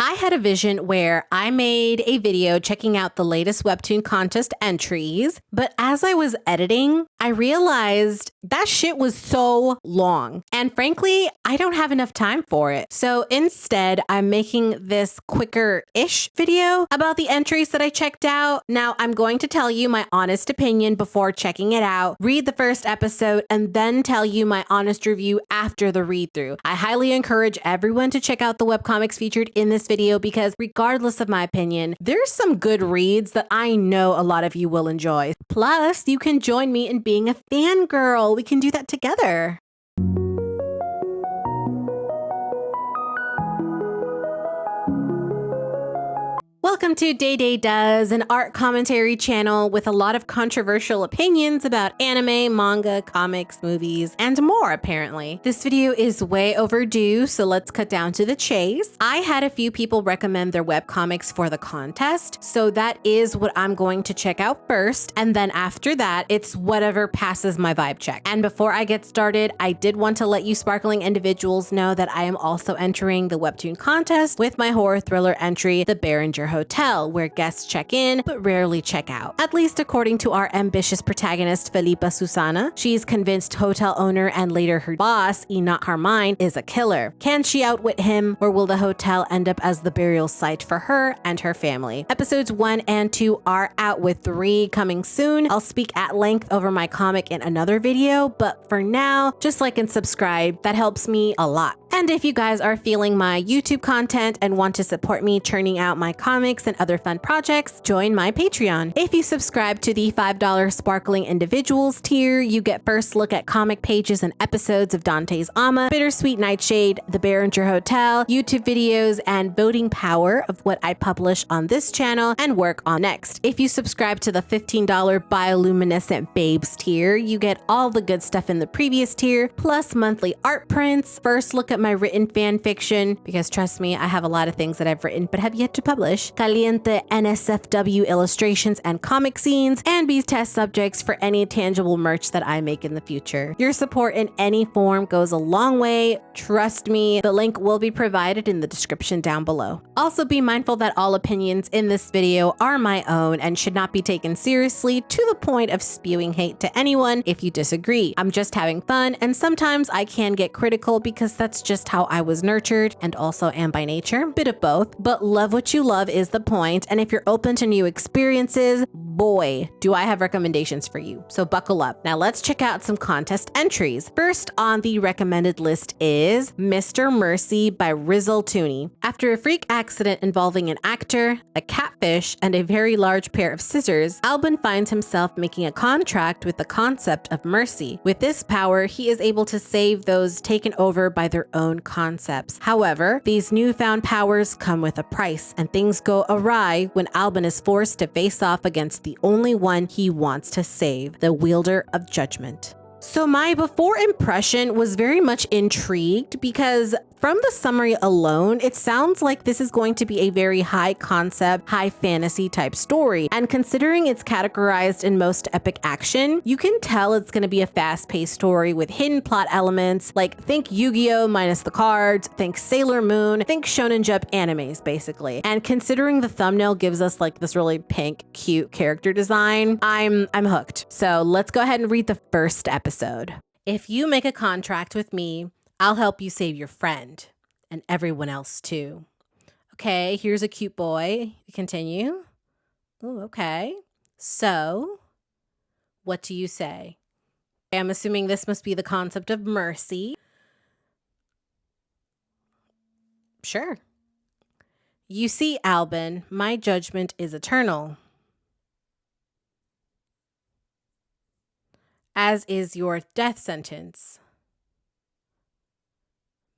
I had a vision where I made a video checking out the latest Webtoon Contest entries, but as I was editing, I realized that shit was so long. And frankly, I don't have enough time for it. So instead, I'm making this quicker-ish video about the entries that I checked out. Now, I'm going to tell you my honest opinion before checking it out, read the first episode, and then tell you my honest review after the read-through. I highly encourage everyone to check out the webcomics featured in this video because regardless of my opinion, there's some good reads that I know a lot of you will enjoy. Plus, you can join me in being a fangirl. We can do that together. Welcome to DANTE'S, an art commentary channel with a lot of controversial opinions about anime, manga, comics, movies, and more apparently. This video is way overdue, so let's cut down to the chase. I had a few people recommend their webcomics for the contest, so that is what I'm going to check out first, and then after that, it's whatever passes my vibe check. And before I get started, I did want to let you sparkling individuals know that I am also entering the Webtoon Contest with my horror thriller entry, The Behringer Hotel, where guests check in but rarely check out. At least according to our ambitious protagonist, Felipa Susana. She's convinced hotel owner and later her boss, Enoch Carmine, is a killer. Can she outwit him, or will the hotel end up as the burial site for her and her family? Episodes 1 and 2 are out, with 3 coming soon. I'll speak at length over my comic in another video, but for now, just like and subscribe. That helps me a lot. And if you guys are feeling my YouTube content and want to support me churning out my comics and other fun projects, join my Patreon. If you subscribe to the $5 Sparkling Individuals tier, you get first look at comic pages and episodes of Dante's Ama, Bittersweet Nightshade, The Behringer Hotel, YouTube videos, and voting power of what I publish on this channel and work on next. If you subscribe to the $15 Bioluminescent Babes tier, you get all the good stuff in the previous tier, plus monthly art prints, first look at my written fan fiction, because trust me, I have a lot of things that I've written but have yet to publish, caliente NSFW illustrations and comic scenes, and be test subjects for any tangible merch that I make in the future. Your support in any form goes a long way, trust me. The link will be provided in the description down below. Also be mindful that all opinions in this video are my own and should not be taken seriously to the point of spewing hate to anyone if you disagree. I'm just having fun, and sometimes I can get critical because that's just how I was nurtured and also am by nature, bit of both, but love what you love is the point. And if you're open to new experiences, boy, do I have recommendations for you. So buckle up. Now let's check out some contest entries. First on the recommended list is Mr. Mercy by Rizzle Tooney. After a freak accident involving an actor, a catfish, and a very large pair of scissors, Albin finds himself making a contract with the concept of mercy. With this power, he is able to save those taken over by their own concepts. However, these newfound powers come with a price, and things go awry when Albin is forced to face off against the only one he wants to save, the wielder of judgment. So my before impression was very much intrigued because from the summary alone, it sounds like this is going to be a very high concept, high fantasy type story. And considering it's categorized in most epic action, you can tell it's going to be a fast-paced story with hidden plot elements, like think Yu-Gi-Oh! Minus the cards, think Sailor Moon, think Shonen Jump animes, basically. And considering the thumbnail gives us like this really pink, cute character design, I'm hooked. So let's go ahead and read the first episode. If you make a contract with me, I'll help you save your friend and everyone else too. Okay, here's a cute boy. Continue. Oh, okay. So, what do you say? I'm assuming this must be the concept of mercy. Sure. You see, Albin, my judgment is eternal, as is your death sentence,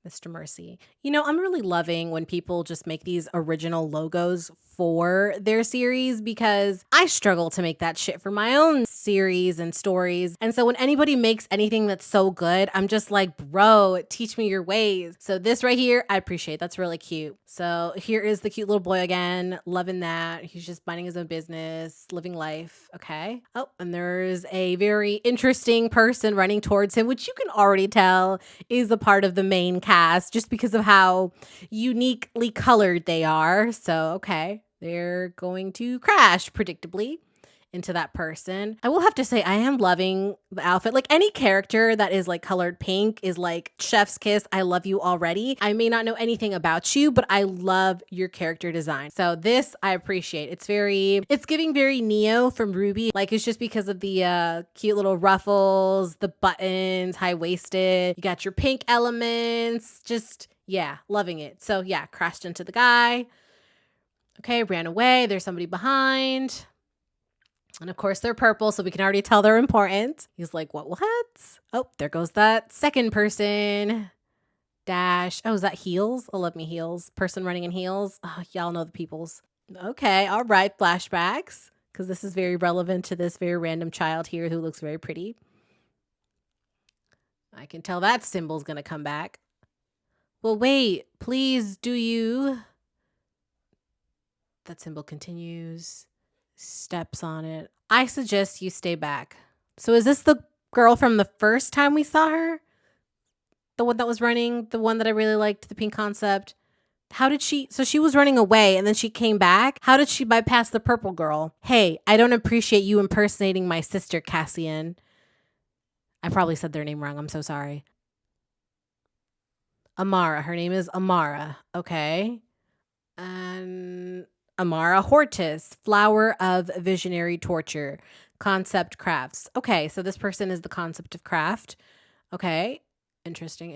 Mr. Mercy. You know, I'm really loving when people just make these original logos for their series because I struggle to make that shit for my own series and stories. And so when anybody makes anything that's so good, I'm just like, bro, teach me your ways. So this right here, I appreciate. That's really cute. So here is the cute little boy again, loving that. He's just minding his own business, living life. Okay. Oh, and there's a very interesting person running towards him, which you can already tell is a part of the main cast cast just because of how uniquely colored they are. So, okay, they're going to crash predictably into that person. I will have to say I am loving the outfit. Like any character that is like colored pink is like chef's kiss. I love you already. I may not know anything about you, but I love your character design. So this I appreciate. It's giving very Neo from Ruby. Like it's just because of the cute little ruffles, the buttons, high-waisted. You got your pink elements. Just, yeah, loving it. So yeah, crashed into the guy. Okay, ran away. There's somebody behind. And of course they're purple, so we can already tell they're important. He's like, what? Oh, there goes that second person. Dash. Oh, is that heels? I love me heels. Person running in heels. Oh, y'all know the peoples. Okay, all right, flashbacks. Because this is very relevant to this very random child here who looks very pretty. I can tell that symbol's gonna come back. Well, wait, please do you... That symbol continues. Steps on it. I suggest you stay back. So is this the girl from the first time we saw her? The one that was running, the one that I really liked, the pink concept. How did so she was running away and then she came back? How did she bypass the purple girl? Hey, I don't appreciate you impersonating my sister, Cassian. I probably said their name wrong. I'm so sorry. Amara. Her name is Amara. Okay. And Amara Hortus, Flower of Visionary Torture, Concept Crafts. Okay, so this person is the concept of craft. Okay, interesting.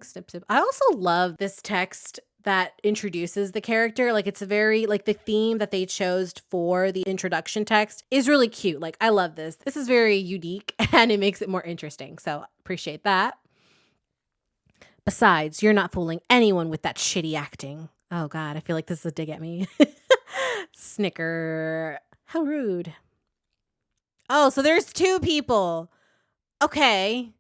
Snip. I also love this text that introduces the character. Like it's a very, like the theme that they chose for the introduction text is really cute. Like I love this. This is very unique and it makes it more interesting. So appreciate that. Besides, you're not fooling anyone with that shitty acting. Oh God, I feel like this is a dig at me. Snicker. How rude. Oh, so there's two people. Okay.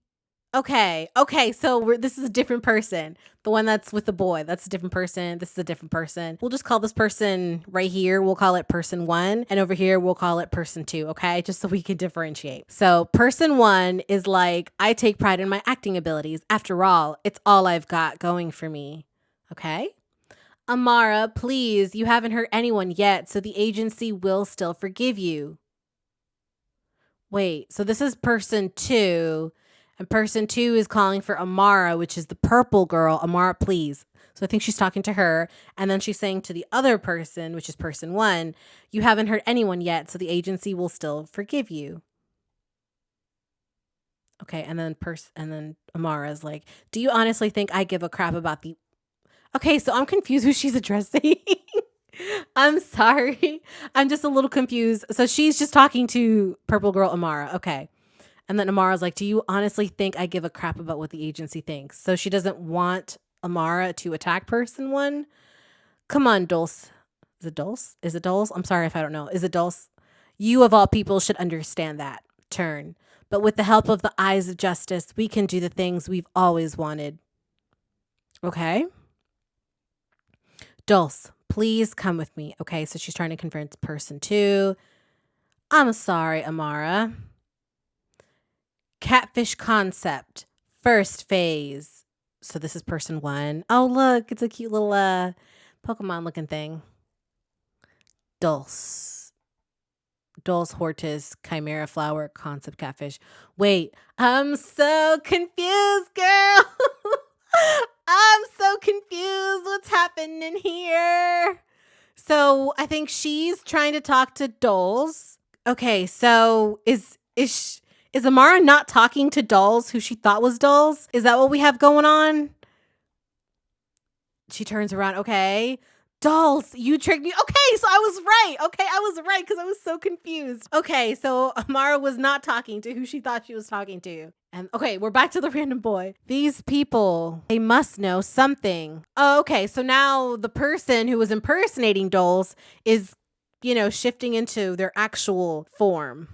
So this is a different person. The one that's with the boy, that's a different person. This is a different person. We'll just call this person right here. We'll call it person 1. And over here, we'll call it person 2. Okay. Just so we can differentiate. So person 1 is like, I take pride in my acting abilities. After all, it's all I've got going for me. Okay. Amara, please, you haven't hurt anyone yet, so the agency will still forgive you. Wait, so this is person 2, and person 2 is calling for Amara, which is the purple girl. Amara, please. So I think she's talking to her, and then she's saying to the other person, which is person 1, you haven't hurt anyone yet, so the agency will still forgive you. Okay, and then Amara's like, do you honestly think I give a crap about the... Okay, so I'm confused who she's addressing. I'm sorry. I'm just a little confused. So she's just talking to purple girl Amara. Okay. And then Amara's like, do you honestly think I give a crap about what the agency thinks? So she doesn't want Amara to attack person 1. Come on, Dulce. Is it Dulce? I'm sorry if I don't know. Is it Dulce? You of all people should understand that. Turn. But with the help of the eyes of justice, we can do the things we've always wanted. Okay. Dulce, please come with me. Okay, so she's trying to convince person 2. I'm sorry, Amara. Catfish concept. First phase. So this is person 1. Oh, look, it's a cute little Pokemon looking thing. Dulce Hortus Chimera Flower Concept Catfish. Wait, I'm so confused, girl. I'm so confused. What's happening here? So I think she's trying to talk to Dulce. Okay, so is Amara not talking to Dulce, who she thought was Dulce? Is that what we have going on? She turns around. Okay. Dulce, you tricked me. Okay, so I was right. Okay, I was right because I was so confused. Okay, so Amara was not talking to who she thought she was talking to. And okay, we're back to the random boy. These people, they must know something. Oh, okay, so now the person who was impersonating Dulce is, shifting into their actual form.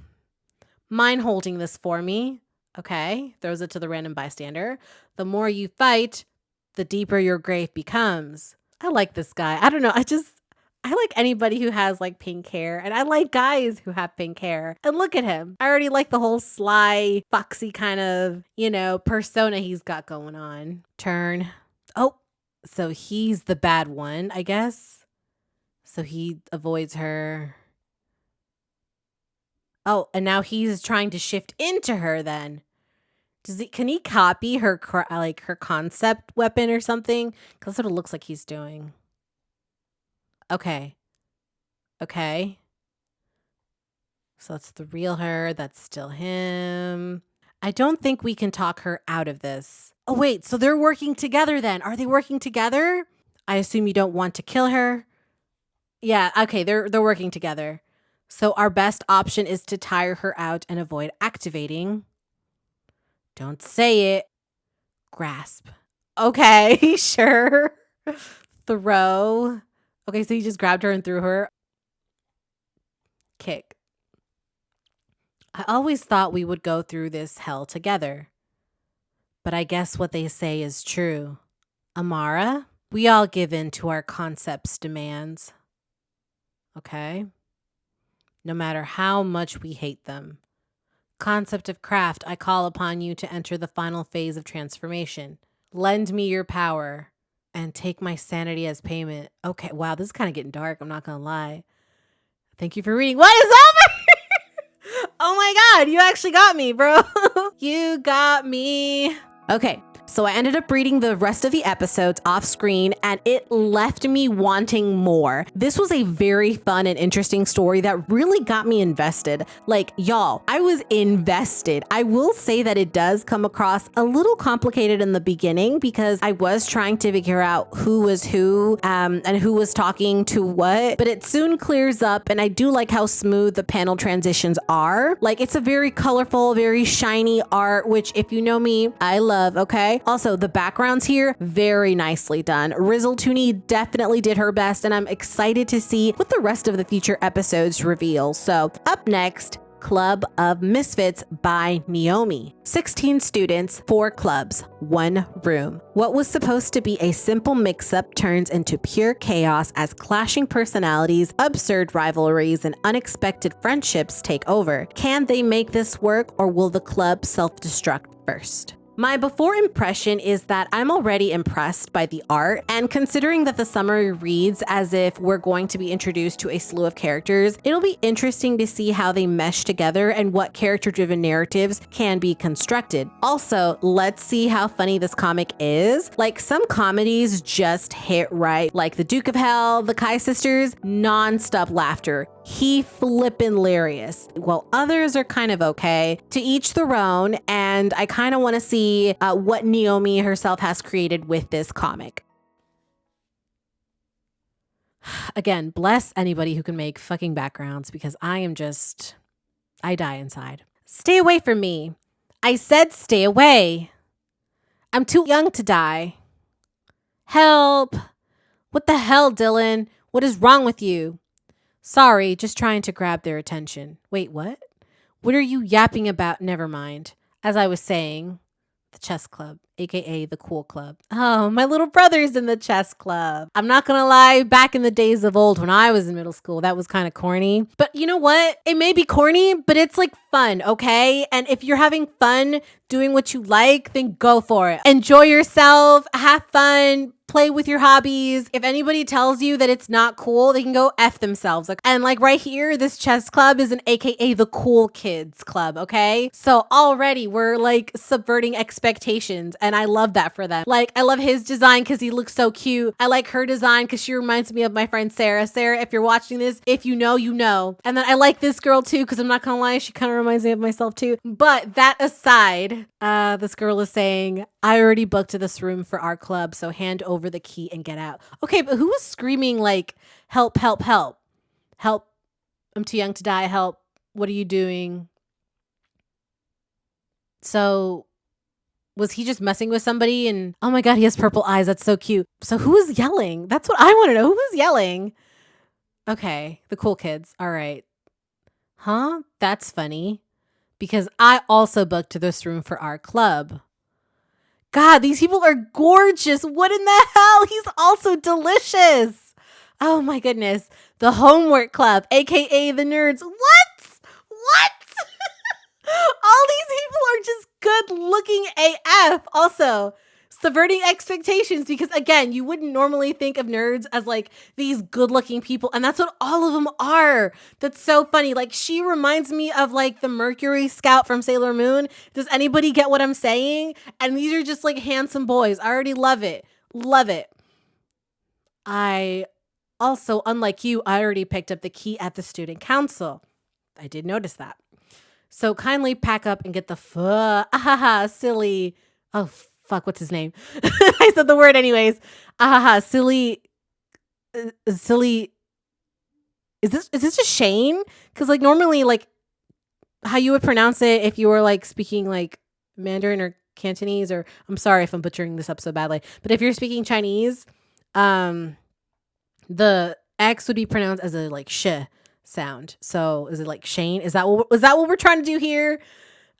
Mind holding this for me? Okay, throws it to the random bystander. The more you fight, the deeper your grave becomes. I like this guy. I don't know. I like anybody who has like pink hair, and I like guys who have pink hair. And look at him. I already like the whole sly, foxy kind of, persona he's got going on. Turn. Oh, so he's the bad one, I guess. So he avoids her. Oh, and now he's trying to shift into her then. Can he copy her her concept weapon or something? Cuz that's what it looks like he's doing. Okay. Okay. So that's the real her. That's still him. I don't think we can talk her out of this. Oh, wait. So they're working together then. Are they working together? I assume you don't want to kill her. Yeah. Okay. They're working together. So our best option is to tire her out and avoid activating. Don't say it. Grasp. Okay. Sure. Throw. Okay. So he just grabbed her and threw her. Kick. I always thought we would go through this hell together. But I guess what they say is true. Amara, we all give in to our concept's demands. Okay? No matter how much we hate them. Concept of craft, I call upon you to enter the final phase of transformation. Lend me your power and take my sanity as payment. Okay, wow, this is kind of getting dark. I'm not going to lie. Thank you for reading. What is over? Oh my God, you actually got me, bro. You got me. Okay, so I ended up reading the rest of the episodes off screen and it left me wanting more. This was a very fun and interesting story that really got me invested. Like, y'all, I was invested. I will say that it does come across a little complicated in the beginning because I was trying to figure out who was who and who was talking to what, but it soon clears up and I do like how smooth the panel transitions are. Like, it's a very colorful, very shiny art, which if you know me, I love. Okay. Also, the backgrounds here, very nicely done. Rizzle Tooney definitely did her best, and I'm excited to see what the rest of the future episodes reveal. So, up next, Club of Misfits by Naomi. 16 students, 4 clubs, 1 room. What was supposed to be a simple mix-up turns into pure chaos as clashing personalities, absurd rivalries, and unexpected friendships take over. Can they make this work, or will the club self-destruct first? My before impression is that I'm already impressed by the art, and considering that the summary reads as if we're going to be introduced to a slew of characters, it'll be interesting to see how they mesh together and what character-driven narratives can be constructed. Also, let's see how funny this comic is. Like, some comedies just hit right, like The Duke of Hell, The Kai Sisters, non-stop laughter. He flippin' hilarious. While others are kind of okay. To each their own, and I kind of want to see what Naomi herself has created with this comic. Again, bless anybody who can make fucking backgrounds because I die inside. Stay away from me. I said stay away. I'm too young to die. Help. What the hell, Dylan? What is wrong with you? Sorry, just trying to grab their attention. Wait, what? What are you yapping about? Never mind. As I was saying, the chess club, aka the cool club. Oh, my little brother's in the chess club. I'm not gonna lie, back in the days of old when I was in middle school, that was kind of corny. But you know what? It may be corny, but it's like fun, okay? And if you're having fun doing what you like, then go for it. Enjoy yourself, have fun, play with your hobbies. If anybody tells you that it's not cool, they can go F themselves. And like right here, this chess club is an AKA the cool kids club, okay? So already we're like subverting expectations and I love that for them. Like, I love his design because he looks so cute. I like her design because she reminds me of my friend Sarah. Sarah, if you're watching this, if you know, you know. And then I like this girl too because I'm not gonna lie, she kind of reminds me of myself too. But that aside, this girl is saying, I already booked this room for our club, so hand over the key and get out. Okay, but who was screaming like, help, help, help, help, I'm too young to die, help, what are you doing? So was he just messing with somebody? And oh my God, he has purple eyes. That's so cute. So who is yelling? That's what I want to know. Who was yelling? Okay, the cool kids. All right. Huh? That's funny. Because I also booked this room for our club. God, these people are gorgeous. What in the hell? He's also delicious. Oh my goodness. The homework club, aka the nerds. What? All these people are just good looking AF. Also, subverting expectations because again, you wouldn't normally think of nerds as like these good looking people. And that's what all of them are. That's so funny. Like she reminds me of like the Mercury Scout from Sailor Moon. Does anybody get what I'm saying? And these are just like handsome boys. I already love it. Love it. I also, unlike you, I already picked up the key at the student council. I did notice that. So kindly pack up and get the silly. Oh, fuck, what's his name? I said the word anyways. Silly. Silly. Is this just Shane? Because like normally like how you would pronounce it if you were like speaking like Mandarin or Cantonese, or I'm sorry if I'm butchering this up so badly, but if you're speaking Chinese, the X would be pronounced as a like sh sound. So is it like Shane? Is that what we're trying to do here?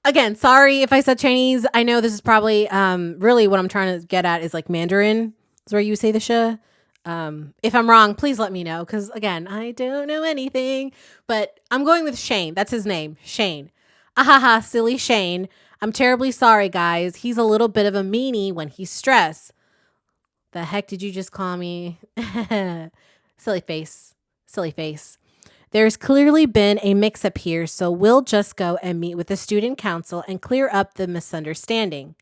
Again, sorry if I said Chinese. I know this is probably really what I'm trying to get at is like Mandarin is where you say the sh. If I'm wrong, please let me know because again, I don't know anything. But I'm going with Shane. That's his name, Shane. Silly Shane. I'm terribly sorry, guys. He's a little bit of a meanie when he's stressed. The heck did you just call me? Silly face. Silly face. There's clearly been a mix-up here, so we'll just go and meet with the student council and clear up the misunderstanding.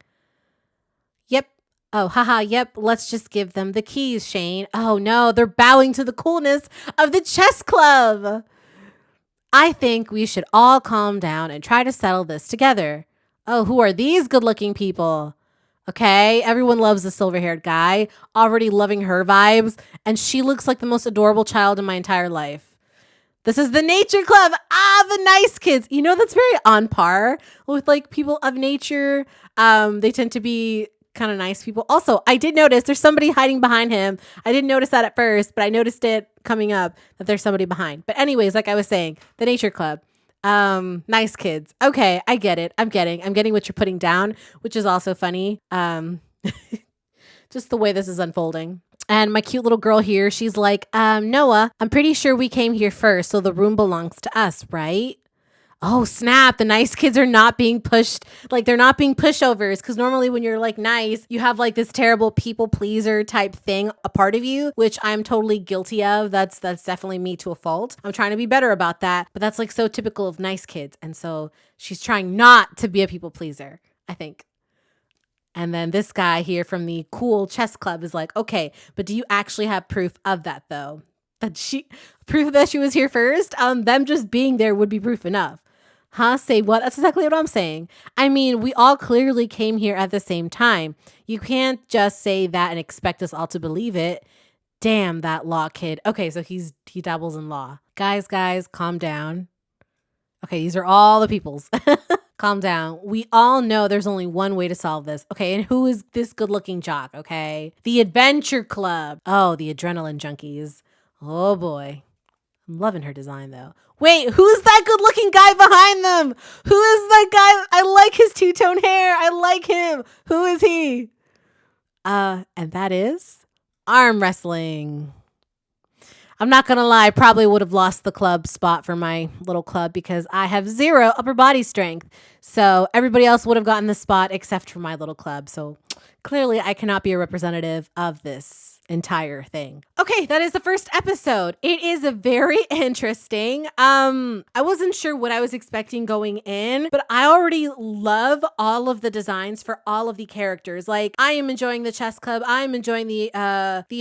Yep. Oh, yep. Let's just give them the keys, Shane. Oh no, they're bowing to the coolness of the chess club. I think we should all calm down and try to settle this together. Oh, who are these good-looking people? Okay, everyone loves the silver-haired guy, already loving her vibes, and she looks like the most adorable child in my entire life. This is the nature club. The nice kids. You know, that's very on par with like people of nature. They tend to be kind of nice people. Also, I did notice there's somebody hiding behind him. I didn't notice that at first, but I noticed it coming up that there's somebody behind. But anyways, like I was saying, the nature club. Nice kids. Okay, I get it. I'm getting what you're putting down, which is also funny. Just the way this is unfolding. And my cute little girl here, she's like, Noah, I'm pretty sure we came here first, so the room belongs to us, right? Oh, snap. The nice kids are not being pushed. Like, they're not being pushovers. Because normally when you're, like, nice, you have, like, this terrible people pleaser type thing a part of you, which I'm totally guilty of. That's definitely me to a fault. I'm trying to be better about that. But that's, like, so typical of nice kids. And so she's trying not to be a people pleaser, I think. And then this guy here from the cool chess club is like, okay, but do you actually have proof of that though? Proof that she was here first? Them just being there would be proof enough. Huh? Say what? That's exactly what I'm saying. I mean, we all clearly came here at the same time. You can't just say that and expect us all to believe it. Damn, that law kid. Okay, so he dabbles in law. Guys, calm down. Okay, these are all the peoples. Calm down. We all know there's only one way to solve this. Okay, and who is this good-looking jock, okay? The Adventure Club. Oh, the adrenaline junkies. Oh, boy. I'm loving her design, though. Wait, who's that good-looking guy behind them? Who is that guy? I like his two-tone hair. I like him. Who is he? And that is arm wrestling. I'm not going to lie, I probably would have lost the club spot for my little club because I have 0 upper body strength. So everybody else would have gotten the spot except for my little club. So clearly I cannot be a representative of this entire thing. Okay, that is the first episode. It is a very interesting. I wasn't sure what I was expecting going in, but I already love all of the designs for all of the characters. Like I am enjoying the chess club. I'm enjoying the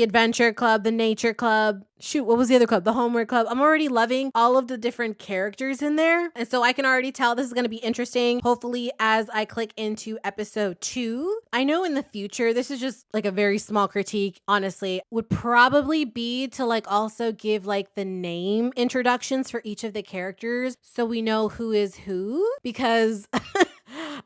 adventure club, the nature club. Shoot, what was the other club? The homework club. I'm already loving all of the different characters in there. And so I can already tell this is going to be interesting. Hopefully, as I click into episode 2, I know in the future, this is just like a very small critique, honestly, would probably be to like also give like the name introductions for each of the characters so we know who is who, because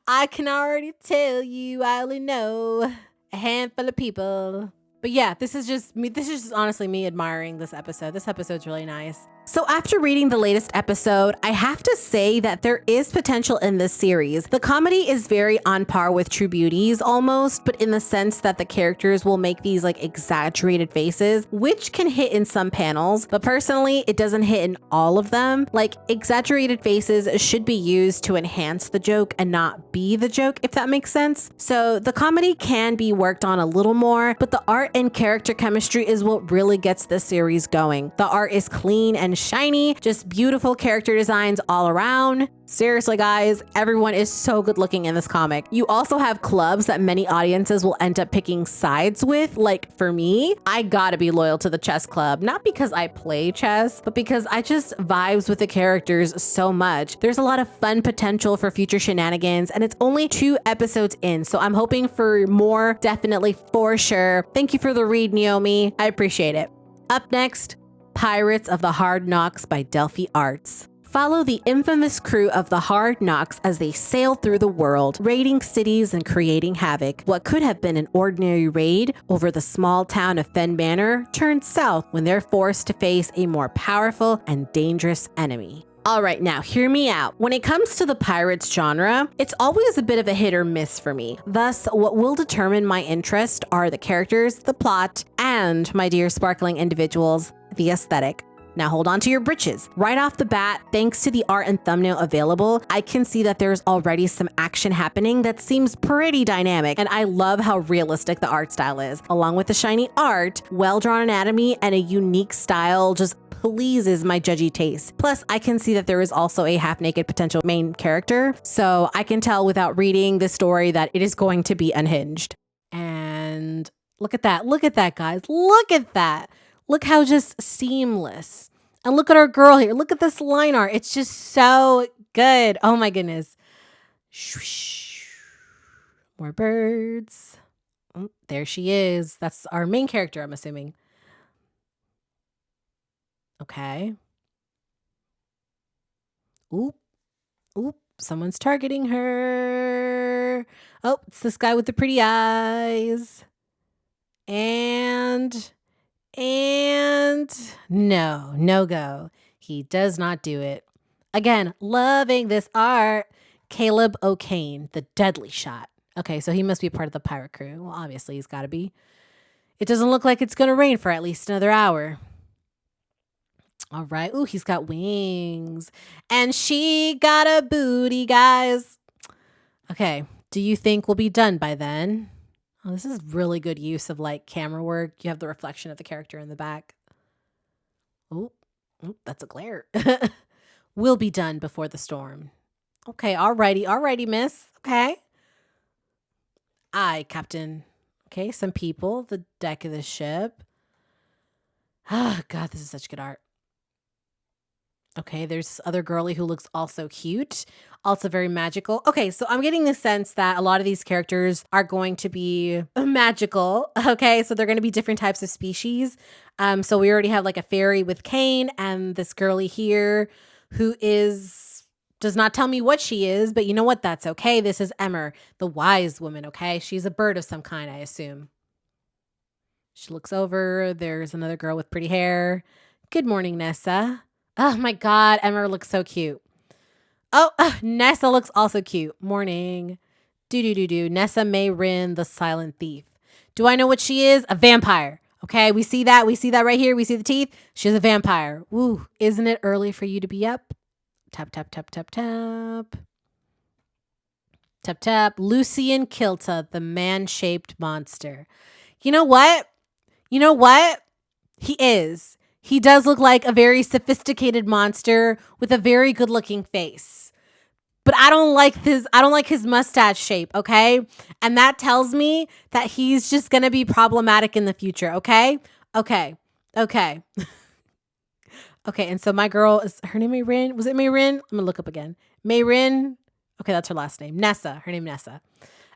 I can already tell you I only know a handful of people. But yeah, this is just me. This is just honestly me admiring this episode. This episode's really nice. So after reading the latest episode, I have to say that there is potential in this series. The comedy is very on par with True Beauty's almost, but in the sense that the characters will make these like exaggerated faces, which can hit in some panels, but personally, it doesn't hit in all of them. Like, exaggerated faces should be used to enhance the joke and not be the joke, if that makes sense. So the comedy can be worked on a little more, but the art and character chemistry is what really gets this series going. The art is clean and shiny, just beautiful character designs all around. Seriously, guys, everyone is so good looking in this comic. You also have clubs that many audiences will end up picking sides with. Like for me, I gotta be loyal to the chess club, not because I play chess, but because I just vibes with the characters so much. There's a lot of fun potential for future shenanigans, and it's only 2 episodes in, so I'm hoping for more, definitely, for sure. Thank you for the read, Naomi. I appreciate it. Up next, Pirates of the Hard Nox by Delphi Arts. Follow the infamous crew of the Hard Nox as they sail through the world, raiding cities and creating havoc. What could have been an ordinary raid over the small town of Fen Manor turns south when they're forced to face a more powerful and dangerous enemy. All right, now hear me out. When it comes to the pirates genre, it's always a bit of a hit or miss for me. Thus, what will determine my interest are the characters, the plot, and, my dear sparkling individuals, the aesthetic. Now hold on to your britches. Right off the bat, thanks to the art and thumbnail available, I can see that there's already some action happening that seems pretty dynamic, and I love how realistic the art style is. Along with the shiny art, well-drawn anatomy, and a unique style just pleases my judgy taste. Plus, I can see that there is also a half-naked potential main character, so I can tell without reading the story that it is going to be unhinged. And look at that, guys, look at that. Look how just seamless. And look at our girl here. Look at this line art. It's just so good. Oh my goodness. More birds. Oh, there she is. That's our main character, I'm assuming. Okay. Oop. Oop. Someone's targeting her. Oh, it's this guy with the pretty eyes. And no go. He does not do it. Again, loving this art. Caleb O'Kane, the deadly shot. Okay, so he must be part of the pirate crew. Well, obviously he's got to be. It doesn't look like it's going to rain for at least another hour. All right. Ooh, he's got wings. And she got a booty, guys. Okay, do you think we'll be done by then? Oh, this is really good use of like camera work. You have the reflection of the character in the back. Oh, that's a glare. We'll be done before the storm. Okay, alrighty, miss. Okay. Aye, Captain. Okay, some people, the deck of the ship. Ah, God, this is such good art. Okay, there's this other girly who looks also cute, also very magical. Okay, so I'm getting the sense that a lot of these characters are going to be magical. Okay, so they're going to be different types of species. So we already have like a fairy with Kane and this girly here who does not tell me what she is, but you know what? That's okay. This is Emmer, the wise woman. Okay, she's a bird of some kind, I assume. She looks over. There's another girl with pretty hair. Good morning, Nessa. Oh my God, Emma looks so cute. Oh, Nessa looks also cute. Morning. Nessa Mayrin, the silent thief. Do I know what she is? A vampire. Okay, we see that. We see that right here. We see the teeth. She's a vampire. Woo, isn't it early for you to be up? Tap, tap, tap, tap, tap. Tap, tap. Lucian Kilta, the man-shaped monster. You know what? He is. He does look like a very sophisticated monster with a very good looking face. But I don't like his mustache shape, okay? And that tells me that he's just going to be problematic in the future, okay? Okay. Okay, and so my girl is her name Mayrin. Was it Mayrin? I'm going to look up again. Mayrin. Okay, that's her last name. Nessa. Her name Nessa.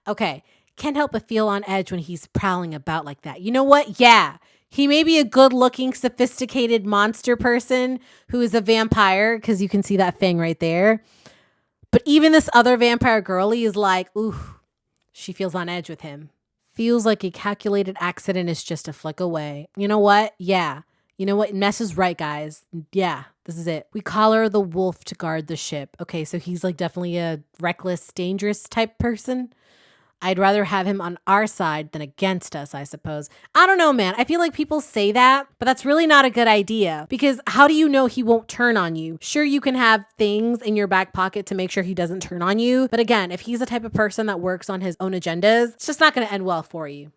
Okay. Can't help but feel on edge when he's prowling about like that. You know what? Yeah. He may be a good-looking, sophisticated monster person who is a vampire, because you can see that thing right there. But even this other vampire girlie is like, ooh, she feels on edge with him. Feels like a calculated accident is just a flick away. You know what? Yeah, You know what? Ness is right, guys. Yeah, this is it. We collar the wolf to guard the ship. Okay, so he's like definitely a reckless, dangerous type person. I'd rather have him on our side than against us, I suppose. I don't know, man. I feel like people say that, but that's really not a good idea because how do you know he won't turn on you? Sure, you can have things in your back pocket to make sure he doesn't turn on you. But again, if he's the type of person that works on his own agendas, it's just not going to end well for you.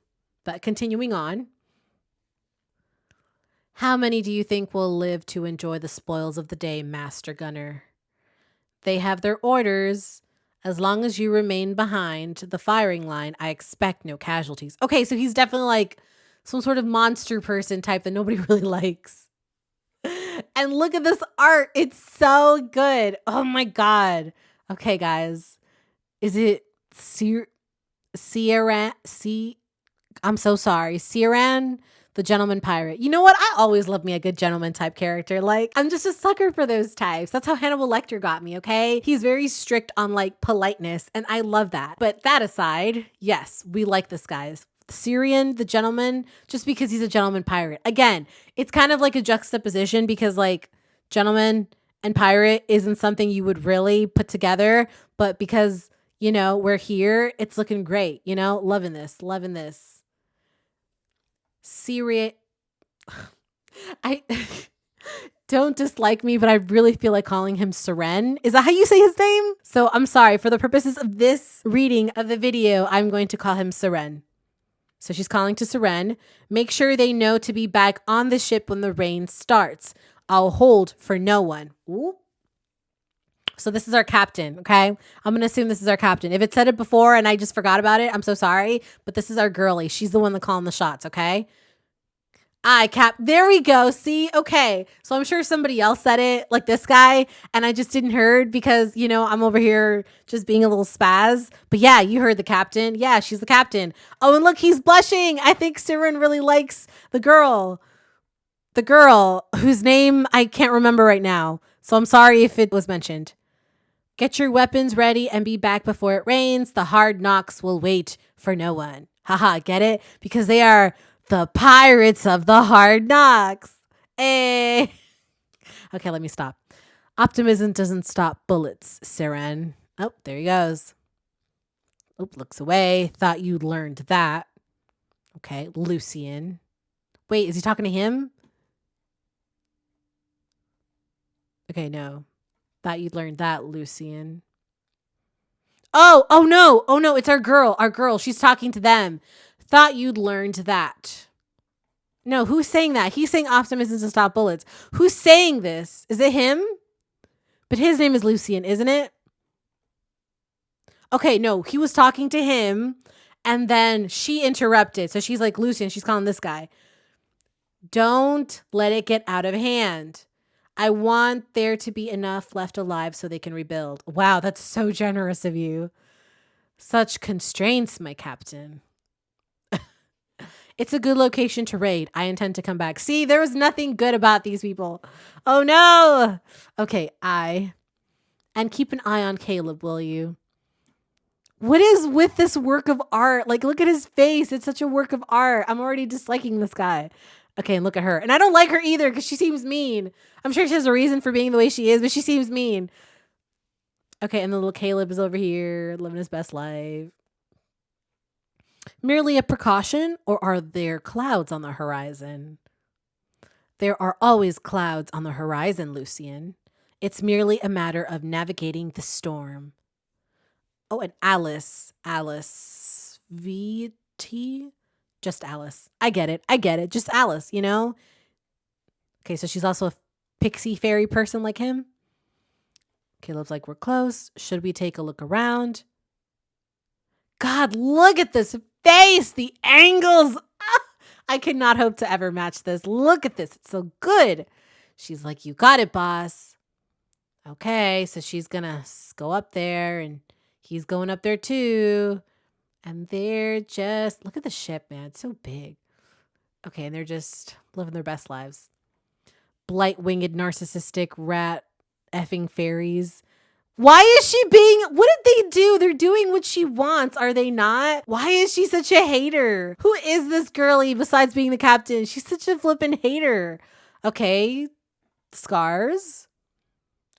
But continuing on. How many do you think will live to enjoy the spoils of the day, Master Gunner? They have their orders. As long as you remain behind the firing line, I expect no casualties. Okay, so he's definitely like some sort of monster person type that nobody really likes. And look at this art. It's so good. Oh my God. Okay, guys. Is it Sierran? I'm so sorry. Sierran? The gentleman pirate. You know what? I always love me a good gentleman type character. Like, I'm just a sucker for those types. That's how Hannibal Lecter got me, okay? He's very strict on like politeness, and I love that. But that aside, yes, we like this guy's. Syrian, the gentleman, just because he's a gentleman pirate. Again, it's kind of like a juxtaposition because like gentleman and pirate isn't something you would really put together, but because, you know, we're here, it's looking great, you know? Loving this, loving this. Syria. I don't dislike me, but I really feel like calling him Seren. Is that how you say his name? So I'm sorry. For the purposes of this reading of the video, I'm going to call him Seren. So she's calling to Seren. Make sure they know to be back on the ship when the rain starts. I'll hold for no one. Ooh. So this is our captain, okay? I'm going to assume this is our captain. If it said it before and I just forgot about it, I'm so sorry. But this is our girlie. She's the one that calling the shots, okay? There we go. See? Okay. So I'm sure somebody else said it, like this guy, and I just didn't heard because, you know, I'm over here just being a little spaz. But yeah, you heard the captain. Yeah, she's the captain. Oh, and look, he's blushing. I think Siren really likes the girl. The girl whose name I can't remember right now. So I'm sorry if it was mentioned. Get your weapons ready and be back before it rains. The Hard Nox will wait for no one. Haha, get it? Because they are the pirates of the Hard Nox. Eh. Okay, let me stop. Optimism doesn't stop bullets, Siren. Oh, there he goes. Oh, looks away. Thought you'd learned that. Okay, Lucian. Wait, is he talking to him? Okay, no. Thought you'd learned that, Lucian. Oh no, it's our girl. Our girl, she's talking to them. Thought you'd learned that. No, who's saying that? He's saying optimism to stop bullets. Who's saying this? Is it him? But his name is Lucian, isn't it? Okay, no, he was talking to him and then she interrupted. So she's like, Lucian, she's calling this guy. Don't let it get out of hand. I want there to be enough left alive so they can rebuild. Wow, that's so generous of you. Such constraints, my captain. It's a good location to raid. I intend to come back. See, there was nothing good about these people. Oh no. Okay, and keep an eye on Caleb, will you? What is with this work of art? Like, look at his face. It's such a work of art. I'm already disliking this guy. Okay, and look at her. And I don't like her either because she seems mean. I'm sure she has a reason for being the way she is, but she seems mean. Okay, and the little Caleb is over here living his best life. Merely a precaution, or are there clouds on the horizon? There are always clouds on the horizon, Lucian. It's merely a matter of navigating the storm. Oh, and Alice. Alice. VT? Just Alice. I get it. Just Alice, you know? Okay, so she's also a pixie fairy person like him. Caleb's like, we're close. Should we take a look around? God, look at this face. The angles. Ah, I cannot hope to ever match this. Look at this. It's so good. She's like, you got it, boss. Okay, so she's going to go up there and he's going up there too. And they're just, look at the ship, man. It's so big. Okay, and they're just living their best lives. Blight-winged, narcissistic, rat effing fairies. Why is she being, what did they do? They're doing what she wants, are they not? Why is she such a hater? Who is this girlie besides being the captain? She's such a flippin' hater. Okay. Scars.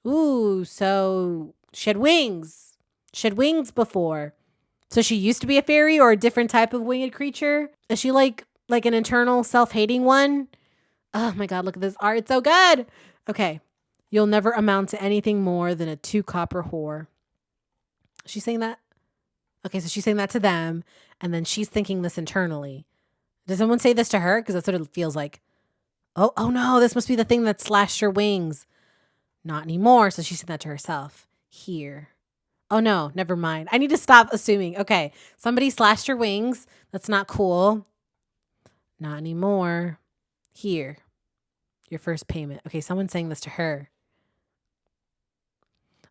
Ooh, so she had wings. She had wings before. So she used to be a fairy or a different type of winged creature? Is she like an internal self-hating one? Oh my God, look at this art. It's so good. Okay. You'll never amount to anything more than a 2 copper whore. She's saying that? Okay, so she's saying that to them, and then she's thinking this internally. Does someone say this to her? Because that's what it feels like. Oh no, this must be the thing that slashed her wings. Not anymore. So she's saying that to herself. Here. Oh no, never mind. I need to stop assuming. Okay, somebody slashed her wings. That's not cool. Not anymore. Here. Your first payment. Okay, someone's saying this to her.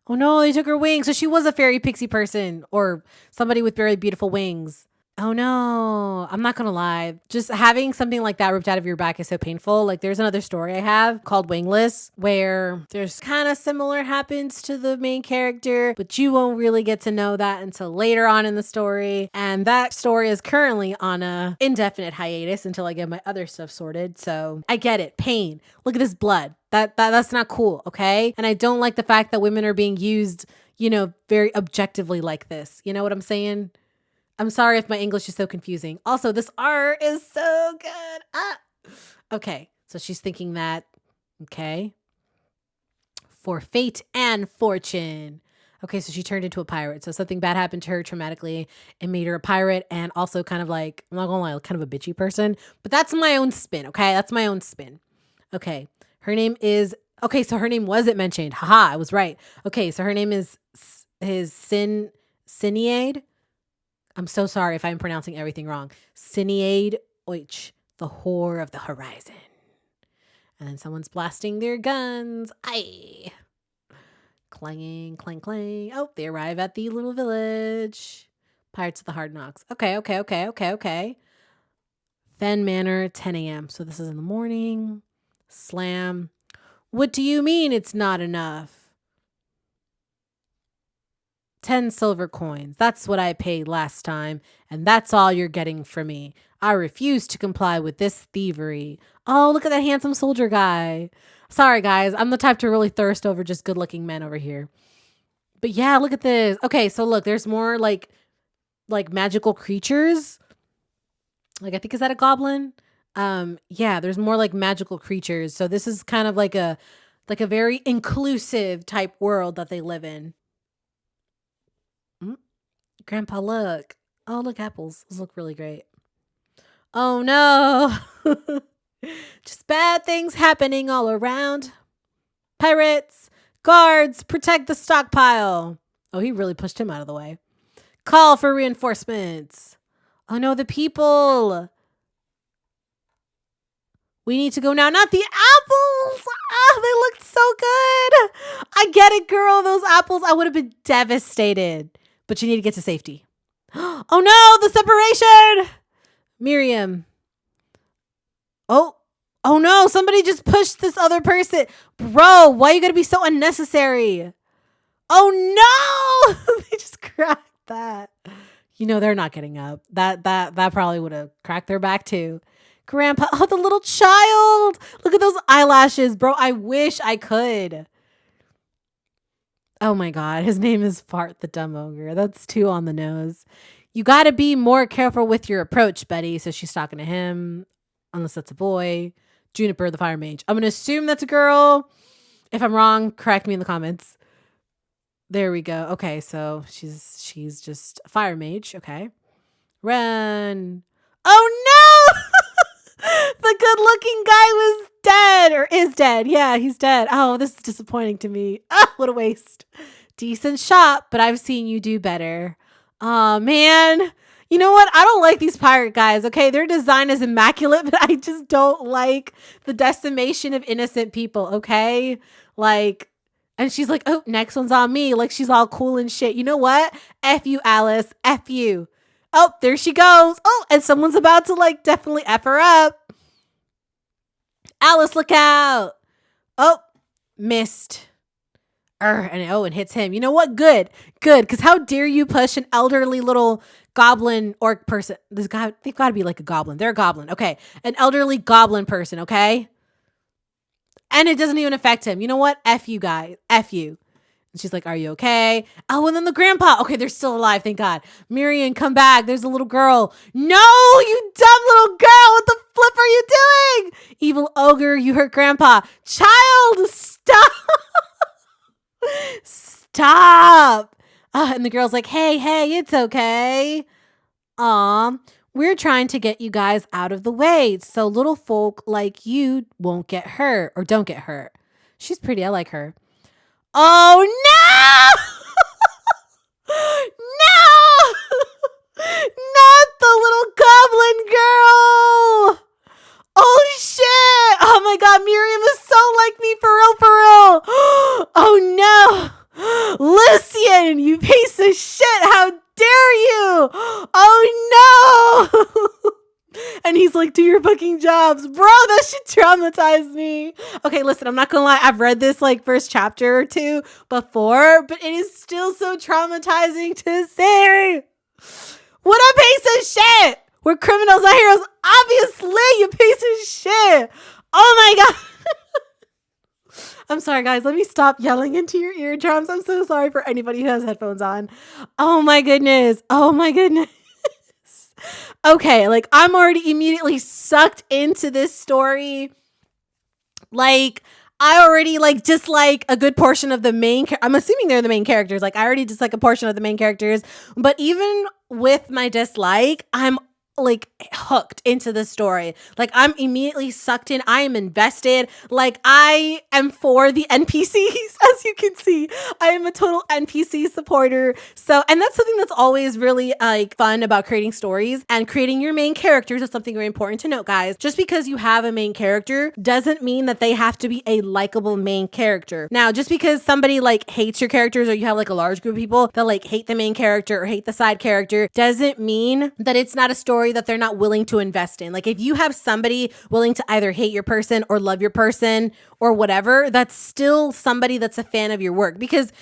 Oh no, they took her wings. So she was a fairy pixie person or somebody with very beautiful wings. Oh no, I'm not gonna lie. Just having something like that ripped out of your back is so painful. Like there's another story I have called Wingless where there's kind of similar happens to the main character, but you won't really get to know that until later on in the story. And that story is currently on a indefinite hiatus until I get my other stuff sorted. So I get it. Pain. Look at this blood. That's not cool, okay? And I don't like the fact that women are being used, very objectively like this. You know what I'm saying? I'm sorry if my English is so confusing. Also, this art is so good. Okay, so she's thinking that, okay, for fate and fortune. Okay, so she turned into a pirate. So something bad happened to her traumatically and made her a pirate and also kind of like, I'm not gonna lie, kind of a bitchy person. But that's my own spin, okay? That's my own spin. Okay, her name is, okay, so her name wasn't mentioned. Haha, I was right. Okay, so her name is Cineade. I'm so sorry if I'm pronouncing everything wrong. Cineade Oich, the whore of the horizon. And then someone's blasting their guns. Aye. Clanging, clang, clang. Oh, they arrive at the little village. Pirates of the Hard Nox. Okay. Fen Manor, 10 a.m. So this is in the morning. Slam. What do you mean it's not enough? 10 silver coins. That's what I paid last time, and that's all you're getting from me. I refuse to comply with this thievery. Oh, look at that handsome soldier guy. Sorry, guys. I'm the type to really thirst over just good-looking men over here. But yeah, look at this. Okay, so look, there's more like magical creatures. Like, I think, is that a goblin? Yeah, there's more like magical creatures. So this is kind of like a very inclusive type world that they live in. Grandpa, look. Oh, look, apples. Those look really great. Oh, no. Just bad things happening all around. Pirates, guards, protect the stockpile. Oh, he really pushed him out of the way. Call for reinforcements. Oh, no, the people. We need to go now. Not the apples. Ah, they looked so good. I get it, girl. Those apples, I would have been devastated. But you need to get to safety. Oh no, the separation! Miriam. Oh no, somebody just pushed this other person. Bro, why are you gonna be so unnecessary? Oh no! They just cracked that. They're not getting up. That probably would have cracked their back too. Grandpa, oh, the little child. Look at those eyelashes, bro. I wish I could. Oh my God, his name is Fart the Dumb Ogre. That's too on the nose. You got to be more careful with your approach, Betty. So she's talking to him, unless that's a boy. Juniper, the fire mage. I'm going to assume that's a girl. If I'm wrong, correct me in the comments. There we go. Okay, so she's just a fire mage. Okay. Run. Oh no! The good looking guy was dead or is dead. Yeah, he's dead. Oh, this is disappointing to me. Ah, what a waste. Decent shot, but I've seen you do better. Oh man. You know what? I don't like these pirate guys, okay? Their design is immaculate, but I just don't like the decimation of innocent people, okay? Like, and she's like, oh, next one's on me. Like, she's all cool and shit. You know what? F you, Alice. F you. Oh, there she goes. Oh, and someone's about to definitely F her up. Alice, look out. Oh, missed. And hits him. You know what? Good. Because how dare you push an elderly little goblin orc person? They've got to be like a goblin. They're a goblin. Okay. An elderly goblin person. Okay. And it doesn't even affect him. You know what? F you guys. F you. And she's like, are you okay? Oh, and then the grandpa. Okay, they're still alive. Thank God. Miriam, come back. There's a little girl. No, you dumb little girl. What the flip are you doing? Evil ogre, you hurt grandpa. Child, stop. Stop. And the girl's like, hey, it's okay. We're trying to get you guys out of the way so little folk like you won't get hurt or don't get hurt. She's pretty. I like her. Oh, no! No! Not the little goblin girl! Oh, shit! Oh, my God. Miriam is so like me, for real. Oh, no. Lucian, you piece of shit. How dare you? Oh, no. And he's like, do your fucking jobs. Bro, that shit traumatized me. Okay, listen, I'm not gonna lie. I've read this like first chapter or two before, but it is still so traumatizing to see. What a piece of shit. We're criminals, not heroes. Obviously, you piece of shit. Oh my God. I'm sorry, guys. Let me stop yelling into your eardrums. I'm so sorry for anybody who has headphones on. Oh my goodness. Oh my goodness. Okay, like I'm already immediately sucked into this story. Like I already like dislike a good portion of the main I'm assuming they're the main characters. Like I already dislike a portion of the main characters, but even with my dislike, I'm like hooked into the story. Like I'm immediately sucked in. I am invested. Like I am for the NPCs, as you can see. I am a total NPC supporter. So, and that's something that's always really like fun about creating stories and creating your main characters is something very important to note, guys. Just because you have a main character doesn't mean that they have to be a likable main character. Now, just because somebody like hates your characters or you have like a large group of people that like hate the main character or hate the side character doesn't mean that it's not a story that they're not willing to invest in. Like if you have somebody willing to either hate your person or love your person or whatever, that's still somebody that's a fan of your work. Because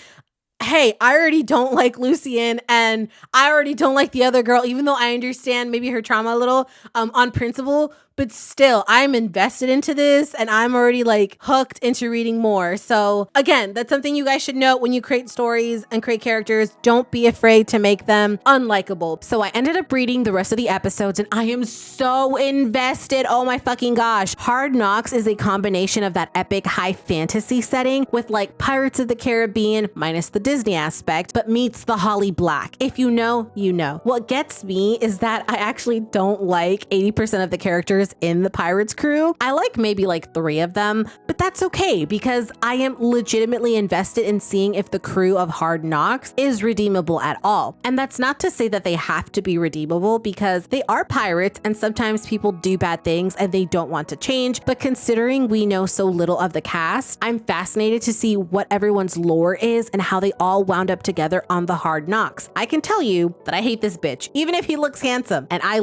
hey, I already don't like Lucian and I already don't like the other girl, even though I understand maybe her trauma a little on principle, but still I'm invested into this and I'm already like hooked into reading more. So again, that's something you guys should note when you create stories and create characters. Don't be afraid to make them unlikable. So I ended up reading the rest of the episodes and I am so invested. Oh my fucking gosh. Hard Nox is a combination of that epic high fantasy setting with like Pirates of the Caribbean minus the Disney aspect, but meets the Holly Black. If you know, you know. What gets me is that I actually don't like 80% of the characters in the Pirates crew. I like maybe like 3 of them, but that's okay because I am legitimately invested in seeing if the crew of Hard Nox is redeemable at all. And that's not to say that they have to be redeemable because they are pirates and sometimes people do bad things and they don't want to change. But considering we know so little of the cast, I'm fascinated to see what everyone's lore is and how they all wound up together on the Hard Nox. I can tell you that I hate this bitch, even if he looks handsome. And I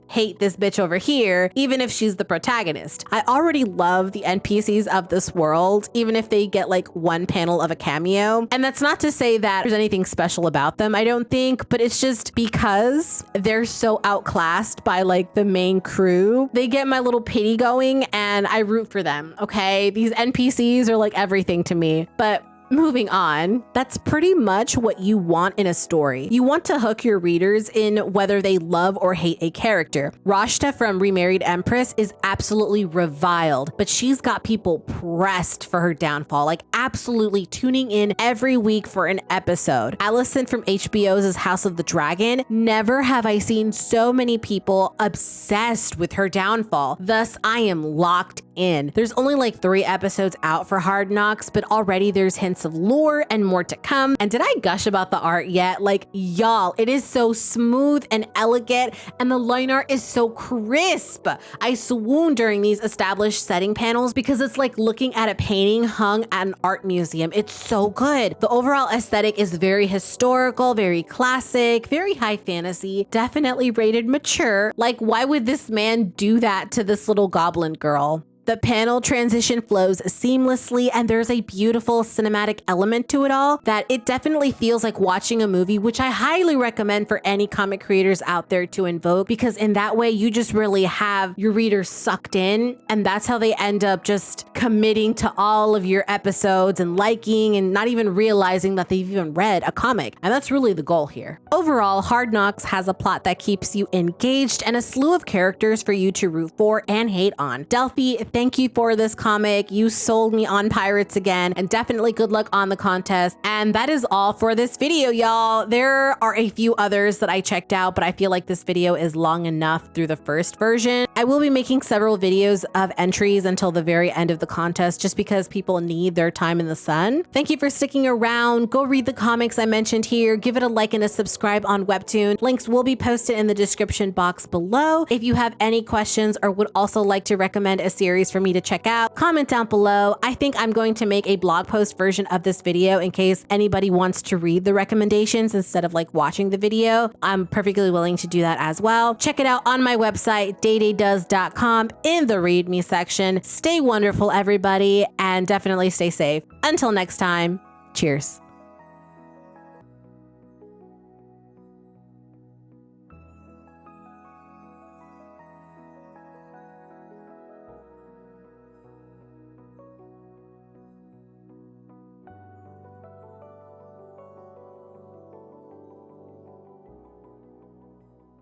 hate this bitch over here, even if she's the protagonist. I already love the NPCs of this world, even if they get like one panel of a cameo. And that's not to say that there's anything special about them, I don't think, but it's just because they're so outclassed by like the main crew, they get my little pity going and I root for them, okay? These NPCs are like everything to me. But moving on, that's pretty much what you want in a story. You want to hook your readers in whether they love or hate a character. Rashta from Remarried Empress is absolutely reviled, but she's got people pressed for her downfall, like absolutely tuning in every week for an episode. Allison from HBO's House of the Dragon, never have I seen so many people obsessed with her downfall. Thus, I am locked in. There's only like 3 episodes out for Hard Nox, but already there's hints of lore and more to come. And did I gush about the art yet? Like, y'all, it is so smooth and elegant and the line art is so crisp. I swoon during these established setting panels because it's like looking at a painting hung at an art museum. It's so good. The overall aesthetic is very historical, very classic, very high fantasy, definitely rated mature. Like, why would this man do that to this little goblin girl? The panel transition flows seamlessly, and there's a beautiful cinematic element to it all that it definitely feels like watching a movie, which I highly recommend for any comic creators out there to invoke, because in that way you just really have your readers sucked in, and that's how they end up just committing to all of your episodes and liking and not even realizing that they've even read a comic. And that's really the goal here. Overall, Hard Nox has a plot that keeps you engaged and a slew of characters for you to root for and hate on. Delphi, thank you for this comic. You sold me on Pirates again, and definitely good luck on the contest. And that is all for this video, y'all. There are a few others that I checked out, but I feel like this video is long enough through the first version. I will be making several videos of entries until the very end of the contest, just because people need their time in the sun. Thank you for sticking around. Go read the comics I mentioned here. Give it a like and a subscribe on Webtoon. Links will be posted in the description box below. If you have any questions or would also like to recommend a series for me to check out, comment down below. I think I'm going to make a blog post version of this video in case anybody wants to read the recommendations instead of like watching the video. I'm perfectly willing to do that as well. Check it out on my website, DATE'S.com, in the read me section. Stay wonderful, everybody, and definitely stay safe. Until next time, cheers.